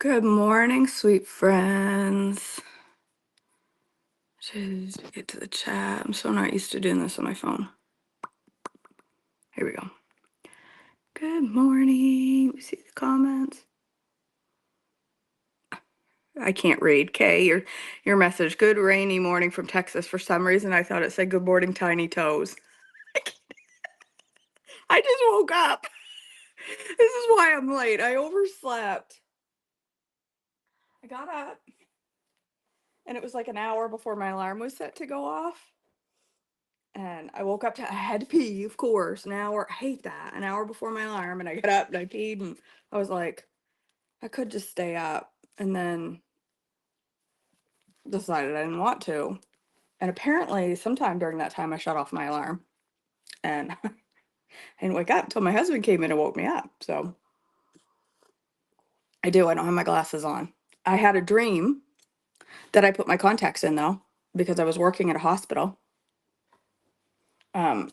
Good morning, sweet friends. Jeez, get to the chat. I'm so not used to doing this on my phone. Here we go. Good morning. We see the comments. I can't read. Kay, your message. Good rainy morning from Texas. For some reason, I thought it said good morning, tiny toes. I just woke up. This is why I'm late. I overslept. I got up, and it was like an hour before my alarm was set to go off. And I woke up to, I had to pee, of course, an hour. I hate that. An hour before my alarm. And I got up and I peed. And I was like, I could just stay up. And then decided I didn't want to. And apparently, sometime during that time, I shut off my alarm. And I didn't wake up until my husband came in and woke me up. So I do. I don't have my glasses on. I had a dream that I put my contacts in, though, because I was working at a hospital. And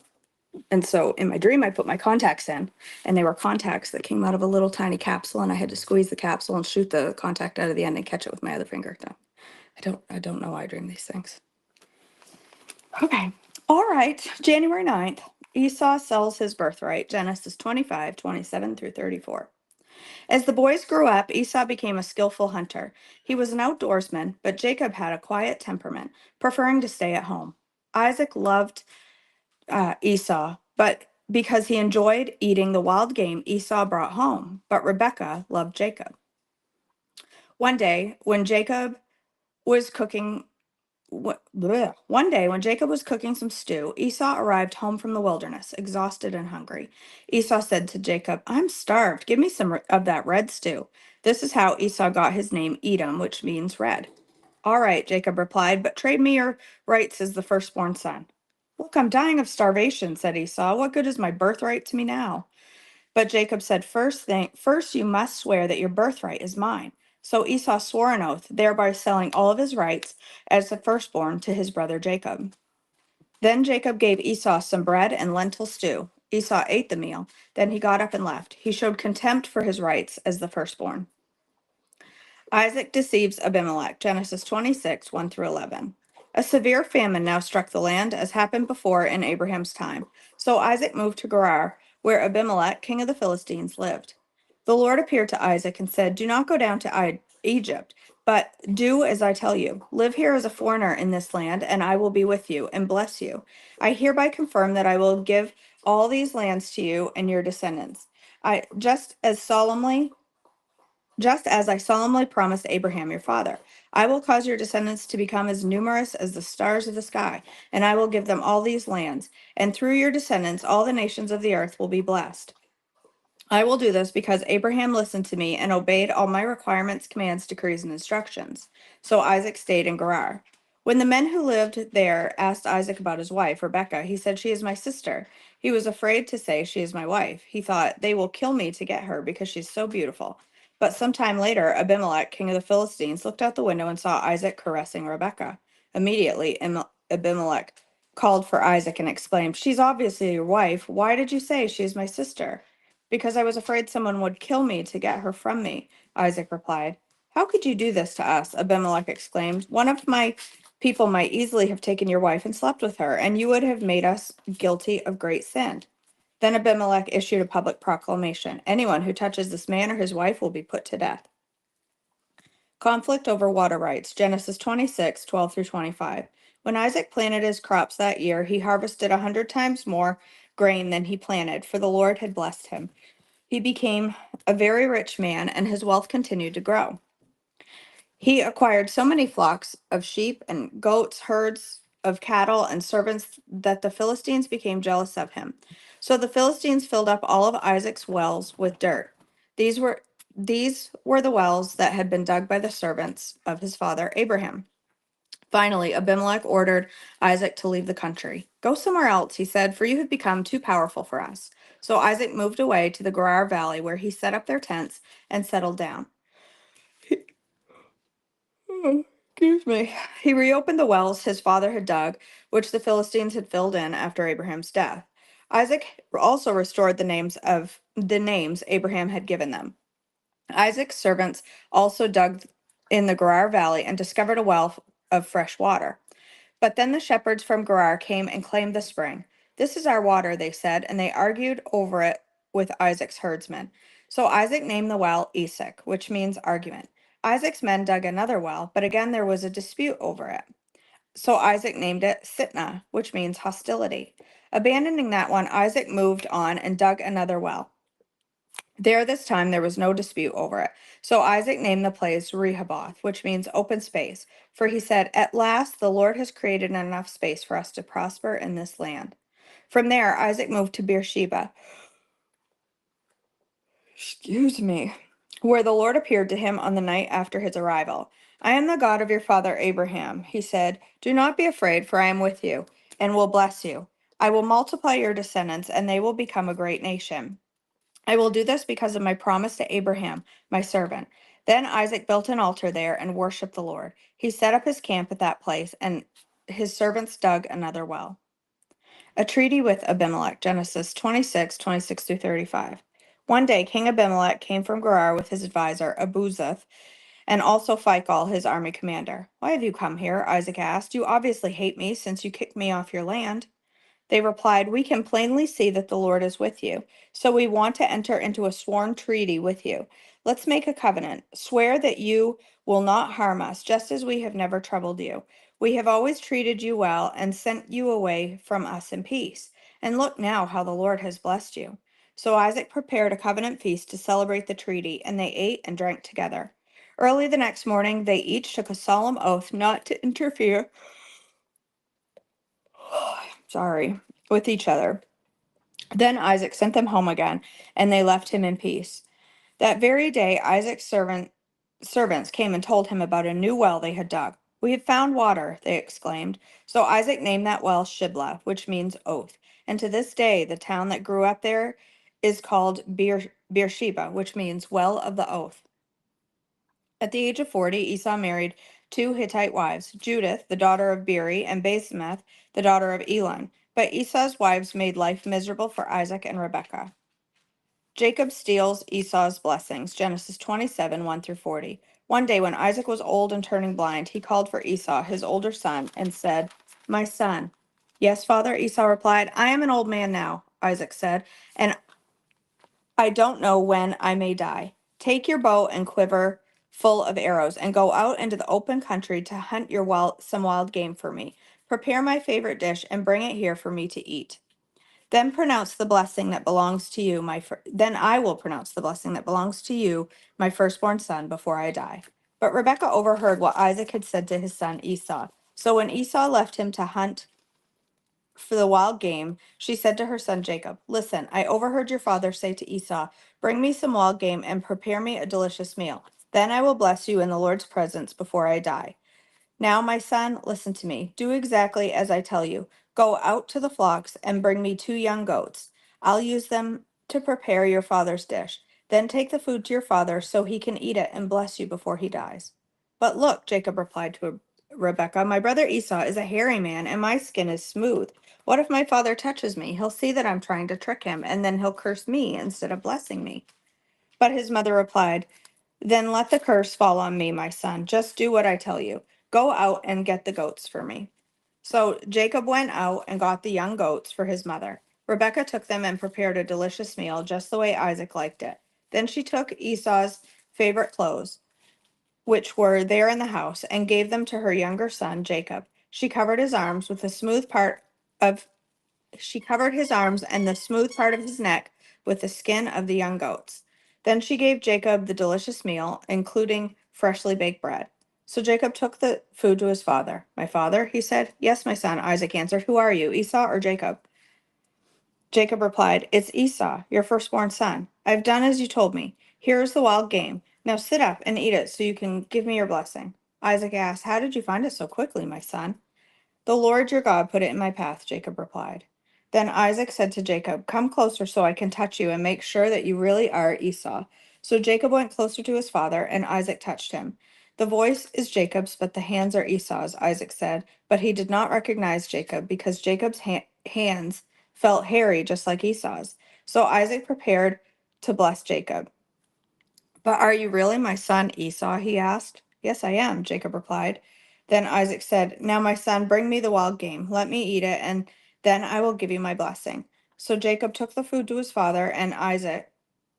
so in my dream, I put my contacts in, and they were contacts that came out of a little tiny capsule, and I had to squeeze the capsule and shoot the contact out of the end and catch it with my other finger. So I don't know why I dream these things. Okay. All right. January 9th, Esau sells his birthright. Genesis 25:27-34. As the boys grew up, Esau became a skillful hunter. He was an outdoorsman, but Jacob had a quiet temperament, preferring to stay at home. Isaac loved Esau, but because he enjoyed eating the wild game Esau brought home, but Rebekah loved Jacob. One day, when Jacob was cooking One day, when Jacob was cooking some stew, Esau arrived home from the wilderness, exhausted and hungry. Esau said to Jacob, "I'm starved. Give me some of that red stew." This is how Esau got his name Edom, which means red. "All right," Jacob replied, "but trade me your rights as the firstborn son." "Look, I'm dying of starvation," said Esau. "What good is my birthright to me now?" But Jacob said, First you must swear that your birthright is mine." So Esau swore an oath, thereby selling all of his rights as the firstborn to his brother Jacob. Then Jacob gave Esau some bread and lentil stew. Esau ate the meal. Then he got up and left. He showed contempt for his rights as the firstborn. Isaac deceives Abimelech. Genesis 26, 1-11. A severe famine now struck the land, as happened before in Abraham's time. So Isaac moved to Gerar, where Abimelech, king of the Philistines, lived. The Lord appeared to Isaac and said, "Do not go down to Egypt, but do as I tell you. Live here as a foreigner in this land, and I will be with you and bless you. I hereby confirm that I will give all these lands to you and your descendants. I just as I solemnly promised Abraham your father. I will cause your descendants to become as numerous as the stars of the sky, and I will give them all these lands, and through your descendants all the nations of the earth will be blessed. I will do this because Abraham listened to me and obeyed all my requirements, commands, decrees, and instructions." So Isaac stayed in Gerar. When the men who lived there asked Isaac about his wife, Rebekah, he said, "She is my sister." He was afraid to say, "She is my wife." He thought, "They will kill me to get her because she's so beautiful." But some time later, Abimelech, king of the Philistines, looked out the window and saw Isaac caressing Rebekah. Immediately, Abimelech called for Isaac and exclaimed, "She's obviously your wife. Why did you say she is my sister?" "Because I was afraid someone would kill me to get her from me," Isaac replied. "How could you do this to us?" Abimelech exclaimed. "One of my people might easily have taken your wife and slept with her, and you would have made us guilty of great sin." Then Abimelech issued a public proclamation: "Anyone who touches this man or his wife will be put to death." Conflict over water rights. Genesis 26, 12-25. When Isaac planted his crops that year, he harvested 100 times more grain than he planted, for the Lord had blessed him. He became a very rich man, and his wealth continued to grow. He acquired so many flocks of sheep and goats, herds of cattle, and servants that the Philistines became jealous of him. So the Philistines filled up all of Isaac's wells with dirt. These were these were the wells that had been dug by the servants of his father Abraham. Finally, Abimelech ordered Isaac to leave the country. "Go somewhere else," he said, "for you have become too powerful for us." So Isaac moved away to the Gerar Valley, where he set up their tents and settled down. Excuse me. He reopened the wells his father had dug, which the Philistines had filled in after Abraham's death. Isaac also restored the names Abraham had given them. Isaac's servants also dug in the Gerar Valley and discovered a well of fresh water. But then the shepherds from Gerar came and claimed the spring. This is our water, they said, and they argued over it with Isaac's herdsmen. So Isaac named the well Esek, which means argument. Isaac's men dug another well, but again there was a dispute over it. So Isaac named it Sitnah, which means hostility. Abandoning that one, Isaac moved on and dug another well. There this time there was no dispute over it. So Isaac named the place Rehoboth, which means open space, for he said, "At last the Lord has created enough space for us to prosper in this land." From there, Isaac moved to Beersheba, excuse me, where the Lord appeared to him on the night after his arrival. "I am the God of your father Abraham," he said. "Do not be afraid, for I am with you and will bless you. I will multiply your descendants, and they will become a great nation. I will do this because of my promise to Abraham, my servant." Then Isaac built an altar there and worshipped the Lord. He set up his camp at that place, and his servants dug another well. A treaty with Abimelech, Genesis 26 through 35. One day, King Abimelech came from Gerar with his advisor, Abuzath, and also Phicol, his army commander. "Why have you come here?" Isaac asked. "You obviously hate me since you kicked me off your land." They replied, "We can plainly see that the Lord is with you, so we want to enter into a sworn treaty with you. Let's make a covenant. Swear that you will not harm us, just as we have never troubled you. We have always treated you well and sent you away from us in peace. And look now how the Lord has blessed you." So Isaac prepared a covenant feast to celebrate the treaty, and they ate and drank together. Early the next morning, they each took a solemn oath not to interfere sorry, with each other. Then Isaac sent them home again, and they left him in peace. That very day, Isaac's servants came and told him about a new well they had dug. "We have found water," they exclaimed. So Isaac named that well Shiblah, which means oath. And to this day, the town that grew up there is called Beersheba, which means well of the oath. At the age of 40, Esau married two Hittite wives, Judith, the daughter of Beeri, and Basemath, the daughter of Elon. But Esau's wives made life miserable for Isaac and Rebekah. Jacob steals Esau's blessings, Genesis 27, 1 through 40. One day when Isaac was old and turning blind, he called for Esau, his older son, and said, "My son." "Yes, father," Esau replied. "I am an old man now," Isaac said, "and I don't know when I may die. Take your bow and quiver full of arrows and go out into the open country to hunt some wild game for me. Prepare my favorite dish and bring it here for me to eat. Then pronounce the blessing that belongs to you, then I will pronounce the blessing that belongs to you, my firstborn son, before I die." But Rebekah overheard what Isaac had said to his son Esau. So when Esau left him to hunt for the wild game, she said to her son Jacob, "Listen, I overheard your father say to Esau, 'Bring me some wild game and prepare me a delicious meal. Then I will bless you in the Lord's presence before I die.' Now, my son, listen to me. Do exactly as I tell you. Go out to the flocks and bring me 2 young goats. I'll use them to prepare your father's dish. Then take the food to your father so he can eat it and bless you before he dies." "But look," Jacob replied to Rebekah, "my brother Esau is a hairy man and my skin is smooth. What if my father touches me? He'll see that I'm trying to trick him, and then he'll curse me instead of blessing me." But his mother replied, "Then let the curse fall on me, my son. Just do what I tell you. Go out and get the goats for me." So Jacob went out and got the young goats for his mother. Rebekah took them and prepared a delicious meal, just the way Isaac liked it. Then she took Esau's favorite clothes, which were there in the house, and gave them to her younger son, Jacob. Of she covered his arms and the smooth part of his neck with the skin of the young goats. Then she gave Jacob the delicious meal, including freshly baked bread. So Jacob took the food to his father. "My father," he said. "Yes, my son," Isaac answered. "Who are you, Esau or Jacob?" Jacob replied, "It's Esau, your firstborn son. I've done as you told me. Here is the wild game. Now sit up and eat it so you can give me your blessing." Isaac asked, "How did you find it so quickly, my son?" "The Lord your God put it in my path," Jacob replied. Then Isaac said to Jacob, "Come closer so I can touch you and make sure that you really are Esau." So Jacob went closer to his father, and Isaac touched him. "The voice is Jacob's, but the hands are Esau's," Isaac said. But he did not recognize Jacob because Jacob's hands felt hairy just like Esau's. So Isaac prepared to bless Jacob. But are you really my son Esau? He asked. Yes, I am, Jacob replied. Then Isaac said, Now, my son, bring me the wild game. Let me eat it, and then I will give you my blessing. So Jacob took the food to his father, and Isaac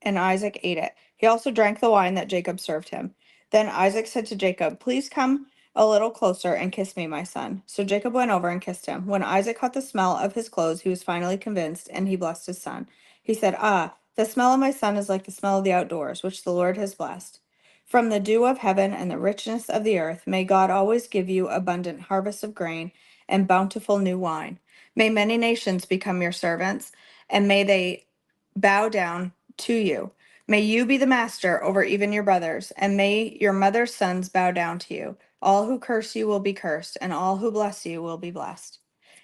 ate it. He also drank the wine that Jacob served him. Then Isaac said to Jacob, Please come a little closer and kiss me, my son. So Jacob went over and kissed him. When Isaac caught the smell of his clothes, he was finally convinced, and he blessed his son. He said, Ah, the smell of my son is like the smell of the outdoors, which the Lord has blessed. From the dew of heaven and the richness of the earth, may God always give you abundant harvest of grain and bountiful new wine. May many nations become your servants, and may they bow down to you. May you be the master over even your brothers, and may your mother's sons bow down to you. All who curse you will be cursed, and all who bless you will be blessed.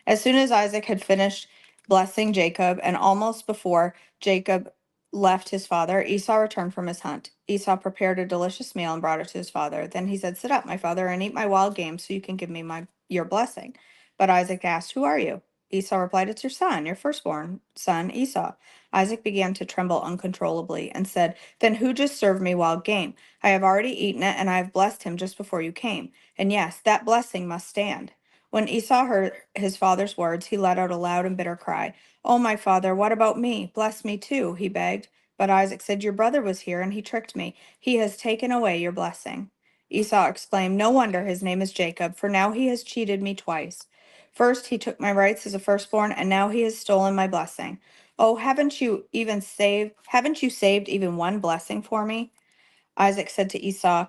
As soon as Isaac had finished blessing Jacob, and almost before Jacob left his father, Esau returned from his hunt. Esau prepared a delicious meal and brought it to his father. Then he said, Sit up, my father, and eat my wild game so you can give me your blessing. But Isaac asked, Who are you? Esau replied, It's your son, your firstborn son, Esau. Isaac began to tremble uncontrollably and said, Then who just served me wild game? I have already eaten it, and I have blessed him just before you came. And yes, that blessing must stand. When Esau heard his father's words, he let out a loud and bitter cry. Oh, my father, what about me? Bless me too, he begged. But Isaac said, Your brother was here, and he tricked me. He has taken away your blessing. Esau exclaimed, No wonder his name is Jacob, for now he has cheated me twice. First, he took my rights as a firstborn, and now he has stolen my blessing. Oh, haven't you saved even one blessing for me? Isaac said to Esau,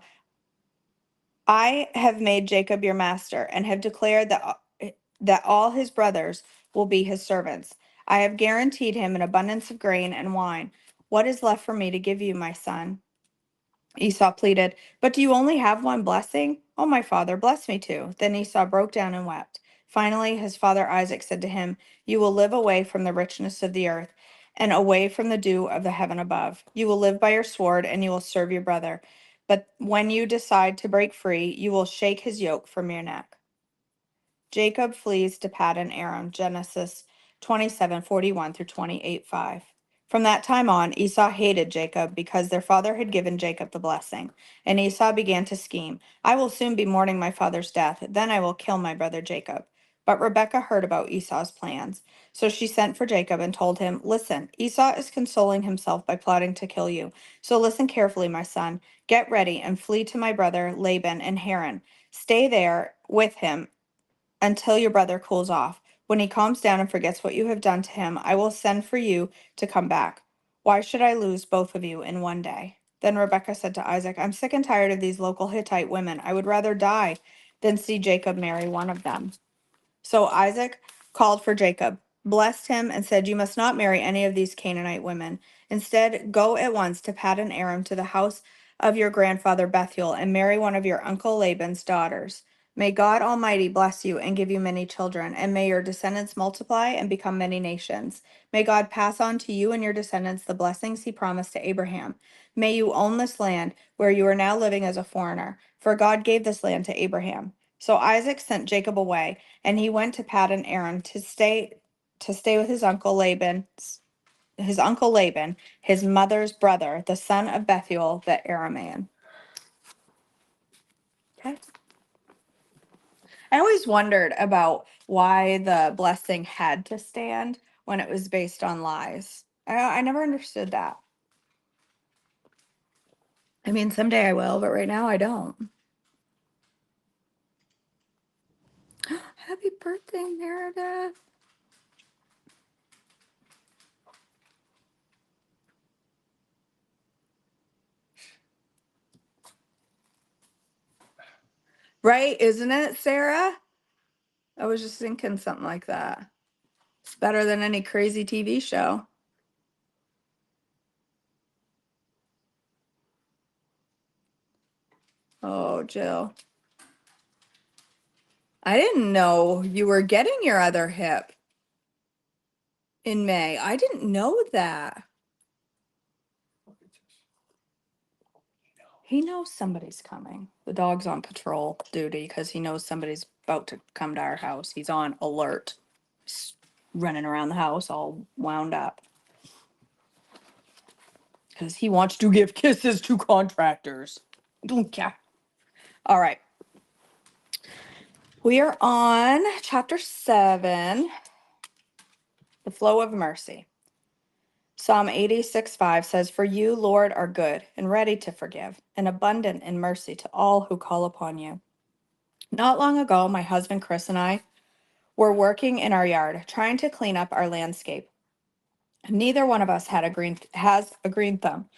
I have made Jacob your master and have declared that all his brothers will be his servants. I have guaranteed him an abundance of grain and wine. What is left for me to give you, my son? Esau pleaded, But do you only have one blessing? Oh, my father, bless me too. Then Esau broke down and wept. Finally, his father Isaac said to him, You will live away from the richness of the earth and away from the dew of the heaven above. You will live by your sword and you will serve your brother. But when you decide to break free, you will shake his yoke from your neck. Jacob flees to Paddan Aram, Genesis 27:41 through 28:5. From that time on, Esau hated Jacob because their father had given Jacob the blessing. And Esau began to scheme, I will soon be mourning my father's death, then I will kill my brother Jacob. But Rebekah heard about Esau's plans. So she sent for Jacob and told him, Listen, Esau is consoling himself by plotting to kill you. So listen carefully, my son. Get ready and flee to my brother Laban in Haran. Stay there with him until your brother cools off. When he calms down and forgets what you have done to him, I will send for you to come back. Why should I lose both of you in one day? Then Rebekah said to Isaac, I'm sick and tired of these local Hittite women. I would rather die than see Jacob marry one of them. So Isaac called for Jacob, blessed him, and said, You must not marry any of these Canaanite women. Instead, go at once to Paddan Aram to the house of your grandfather Bethuel and marry one of your uncle Laban's daughters. May God Almighty bless you and give you many children, and may your descendants multiply and become many nations. May God pass on to you and your descendants the blessings he promised to Abraham. May you own this land where you are now living as a foreigner, for God gave this land to Abraham. So Isaac sent Jacob away, and he went to Paddan Aram to stay with his uncle Laban, his mother's brother, the son of Bethuel the Aramean. Okay. I always wondered about why the blessing had to stand when it was based on lies. I never understood that. I mean, someday I will, but right now I don't. Happy birthday, Meredith. Right, isn't it, Sarah? I was just thinking something like that. It's better than any crazy TV show. Oh, Jill. I didn't know you were getting your other hip in May. I didn't know that. He knows somebody's coming. The dog's on patrol duty because he knows somebody's about to come to our house. He's on alert. He's running around the house all wound up. because he wants to give kisses to contractors. I don't care. All right. We are on chapter 7, the flow of mercy. Psalm 86:5 says, "For you, Lord, are good and ready to forgive, and abundant in mercy to all who call upon you." Not long ago, my husband Chris and I were working in our yard, trying to clean up our landscape. Neither one of us has a green thumb,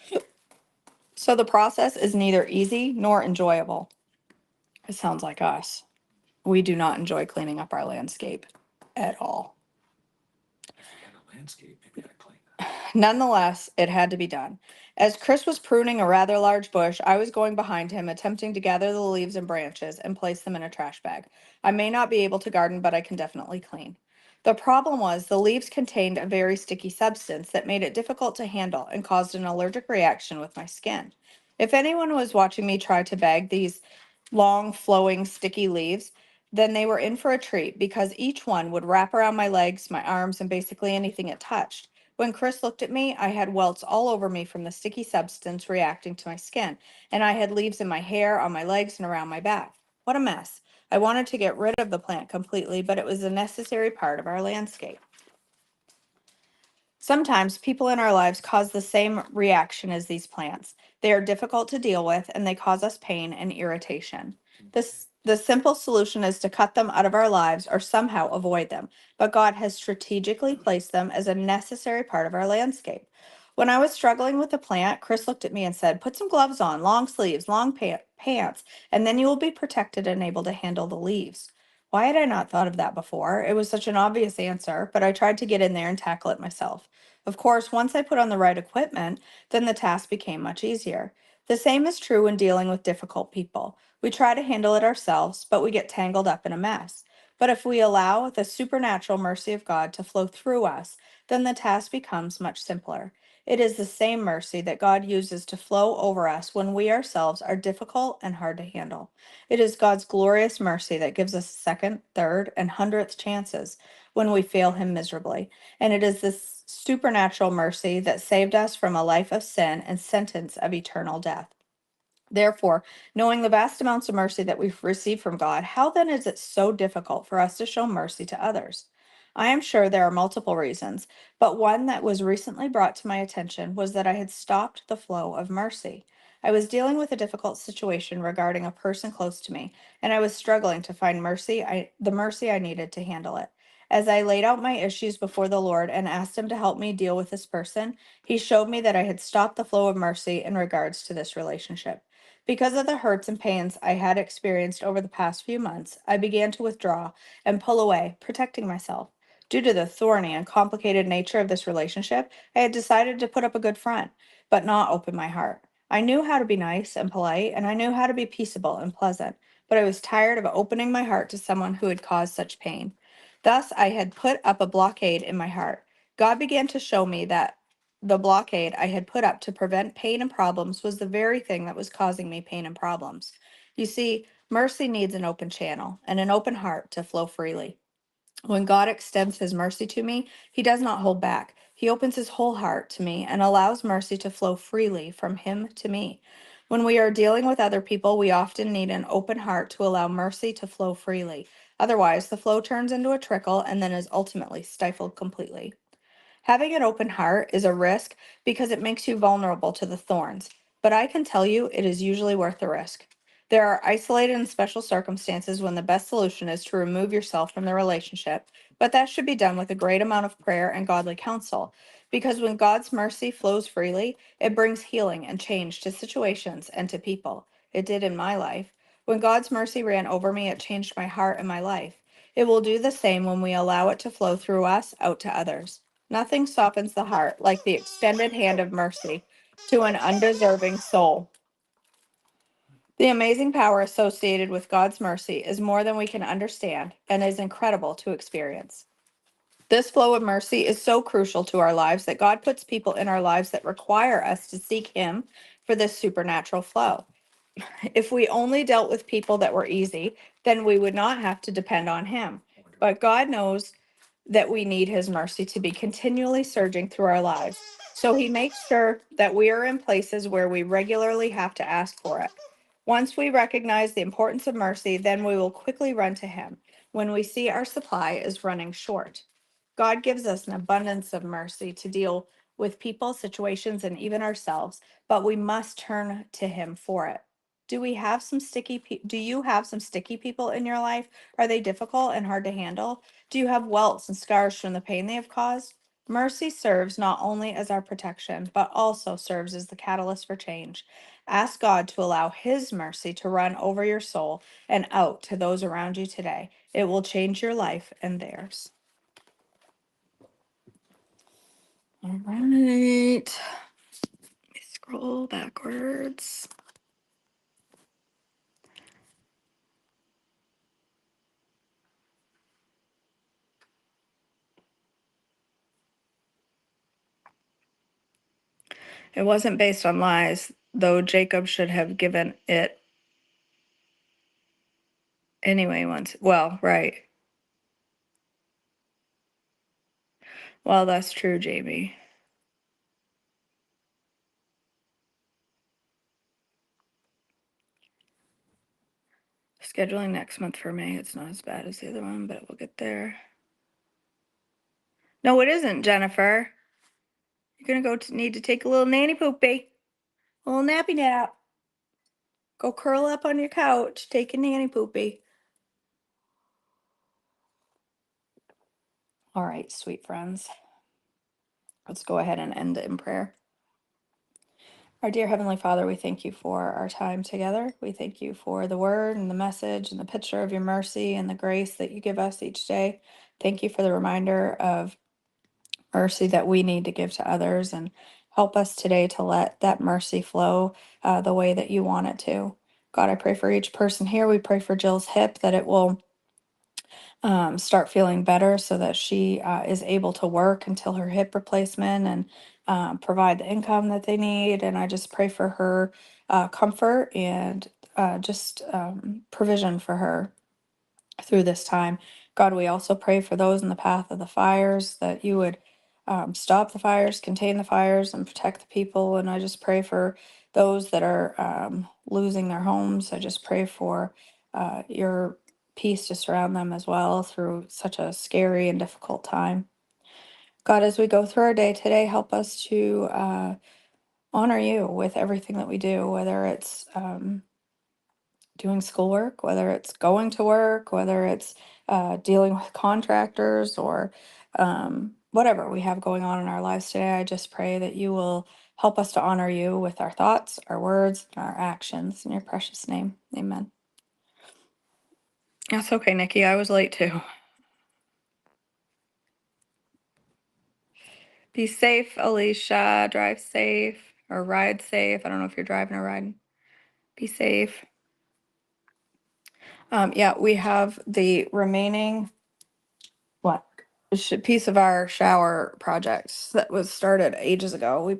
so the process is neither easy nor enjoyable. It sounds like us. We do not enjoy cleaning up our landscape at all. Nonetheless, it had to be done. As Chris was pruning a rather large bush, I was going behind him, attempting to gather the leaves and branches and place them in a trash bag. I may not be able to garden, but I can definitely clean. The problem was the leaves contained a very sticky substance that made it difficult to handle and caused an allergic reaction with my skin. If anyone was watching me try to bag these long, flowing, sticky leaves, then they were in for a treat because each one would wrap around my legs, my arms, and basically anything it touched. When Chris looked at me, I had welts all over me from the sticky substance reacting to my skin, and I had leaves in my hair, on my legs, and around my back. What a mess. I wanted to get rid of the plant completely, but it was a necessary part of our landscape. Sometimes people in our lives cause the same reaction as these plants. They are difficult to deal with and they cause us pain and irritation. The simple solution is to cut them out of our lives or somehow avoid them, but God has strategically placed them as a necessary part of our landscape. When I was struggling with the plant, Chris looked at me and said, "Put some gloves on, long sleeves, long pants, and then you will be protected and able to handle the leaves." Why had I not thought of that before? It was such an obvious answer, but I tried to get in there and tackle it myself. Of course, once I put on the right equipment, then the task became much easier. The same is true when dealing with difficult people. We try to handle it ourselves, but we get tangled up in a mess. But if we allow the supernatural mercy of God to flow through us, then the task becomes much simpler. It is the same mercy that God uses to flow over us when we ourselves are difficult and hard to handle. It is God's glorious mercy that gives us second, third, and hundredth chances when we fail Him miserably. And it is this supernatural mercy that saved us from a life of sin and sentence of eternal death. Therefore, knowing the vast amounts of mercy that we've received from God, how then is it so difficult for us to show mercy to others? I am sure there are multiple reasons, but one that was recently brought to my attention was that I had stopped the flow of mercy. I was dealing with a difficult situation regarding a person close to me, and I was struggling to find the mercy I needed to handle it. As I laid out my issues before the Lord and asked Him to help me deal with this person, He showed me that I had stopped the flow of mercy in regards to this relationship. Because of the hurts and pains I had experienced over the past few months, I began to withdraw and pull away, protecting myself. Due to the thorny and complicated nature of this relationship, I had decided to put up a good front, but not open my heart. I knew how to be nice and polite, and I knew how to be peaceable and pleasant, but I was tired of opening my heart to someone who had caused such pain. Thus, I had put up a blockade in my heart. God began to show me that the blockade I had put up to prevent pain and problems was the very thing that was causing me pain and problems. You see, mercy needs an open channel and an open heart to flow freely. When God extends His mercy to me, He does not hold back. He opens His whole heart to me and allows mercy to flow freely from Him to me. When we are dealing with other people, we often need an open heart to allow mercy to flow freely. Otherwise, the flow turns into a trickle and then is ultimately stifled completely. Having an open heart is a risk because it makes you vulnerable to the thorns, but I can tell you it is usually worth the risk. There are isolated and special circumstances when the best solution is to remove yourself from the relationship, but that should be done with a great amount of prayer and godly counsel. Because when God's mercy flows freely, it brings healing and change to situations and to people. It did in my life. When God's mercy ran over me, it changed my heart and my life. It will do the same when we allow it to flow through us out to others. Nothing softens the heart like the extended hand of mercy to an undeserving soul. The amazing power associated with God's mercy is more than we can understand and is incredible to experience. This flow of mercy is so crucial to our lives that God puts people in our lives that require us to seek Him for this supernatural flow. If we only dealt with people that were easy, then we would not have to depend on Him. But God knows that we need his mercy to be continually surging through our lives. So he makes sure that we are in places where we regularly have to ask for it. Once we recognize the importance of mercy, then we will quickly run to him when we see our supply is running short. God gives us an abundance of mercy to deal with people, situations, and even ourselves, but we must turn to him for it. Do you have some sticky people in your life? Are they difficult and hard to handle? Do you have welts and scars from the pain they have caused? Mercy serves not only as our protection, but also serves as the catalyst for change. Ask God to allow His mercy to run over your soul and out to those around you today. It will change your life and theirs. All right. Let me scroll backwards. It wasn't based on lies, though Jacob should have given it anyway once. Well, right. Well, that's true, Jamie. Scheduling next month for May. It's not as bad as the other one, but we'll get there. No, it isn't, Jennifer. You're gonna need to take a little nanny poopy, a little nappy nap. Go curl up on your couch, take a nanny poopy. All right, sweet friends. Let's go ahead and end it in prayer. Our dear Heavenly Father, we thank you for our time together. We thank you for the word and the message and the picture of your mercy and the grace that you give us each day. Thank you for the reminder of mercy that we need to give to others, and help us today to let that mercy flow the way that you want it to. God, I pray for each person here. We pray for Jill's hip that it will start feeling better so that she is able to work until her hip replacement and provide the income that they need. And I just pray for her comfort and just provision for her through this time. God, we also pray for those in the path of the fires, that you would stop the fires, contain the fires, and protect the people. And I just pray for those that are losing their homes. I just pray for your peace to surround them as well through such a scary and difficult time. God, as we go through our day today, help us to honor you with everything that we do, whether it's doing schoolwork, whether it's going to work, whether it's dealing with contractors or whatever we have going on in our lives today. I just pray that you will help us to honor you with our thoughts, our words, and our actions. In your precious name, amen. That's okay, Nikki. I was late too. Be safe, Alicia. Drive safe or ride safe. I don't know if you're driving or riding. Be safe. Yeah, we have the remaining what piece of our shower projects that was started ages ago. We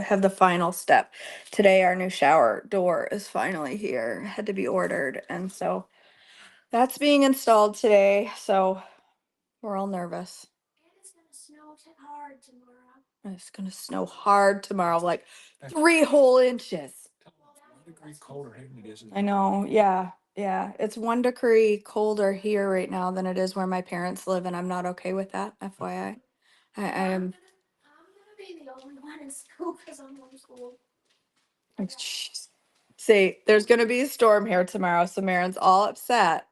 have the final step today. Our new shower door is finally here. Had to be ordered, and so that's being installed today. So we're all nervous. It's gonna snow hard tomorrow. It's gonna snow hard tomorrow, like 3 whole inches. I know, yeah, yeah. It's 1 degree colder here right now than it is where my parents live, and I'm not okay with that, FYI. I am. I'm gonna be the only one in school because I'm homeschooled. Oh, jeez. See, there's gonna be a storm here tomorrow, so Marin's all upset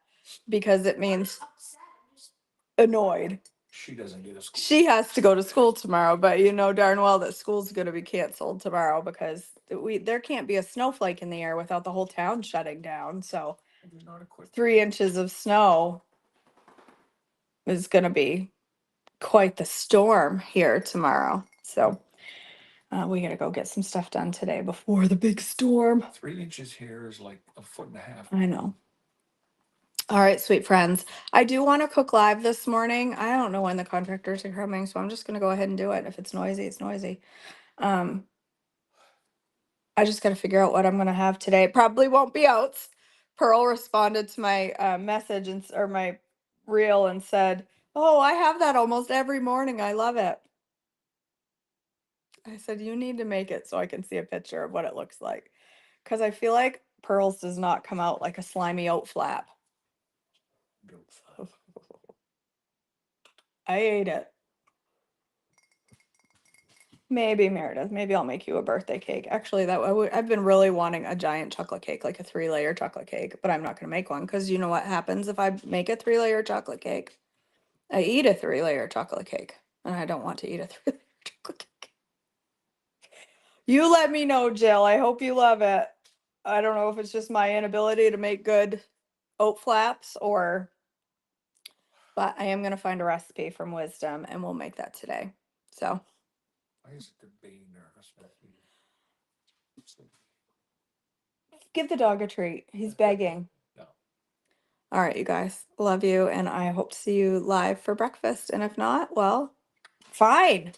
because it means annoyed. She doesn't get a school. She has to go to school tomorrow, but you know darn well that school's gonna be canceled tomorrow because there can't be a snowflake in the air without the whole town shutting down. So There's not a quick. 3 inches of snow is gonna be quite the storm here tomorrow. So we gotta go get some stuff done today before the big storm. 3 inches here is like a foot and a half. I know. All right, sweet friends. I do want to cook live this morning. I don't know when the contractors are coming, so I'm just gonna go ahead and do it. If it's noisy, it's noisy. Um, I just got to figure out what I'm going to have today. It probably won't be oats. Pearl responded to my message or my reel and said, Oh, I have that almost every morning. I love it. I said, you need to make it so I can see a picture of what it looks like. Because I feel like Pearls does not come out like a slimy oat flap. I ate it. Maybe Meredith, maybe I'll make you a birthday cake. Actually, I've been really wanting a giant chocolate cake, like a 3-layer chocolate cake, but I'm not gonna make one because you know what happens if I make a 3-layer chocolate cake? I eat a 3-layer chocolate cake, and I don't want to eat a 3-layer chocolate cake. You let me know, Jill. I hope you love it. I don't know if it's just my inability to make good oat flaps but I am gonna find a recipe from Wisdom and we'll make that today. So Why is it being nervous with you? give the dog a treat. He's begging. No. All right, you guys. Love you, and I hope to see you live for breakfast. And if not, well, fine.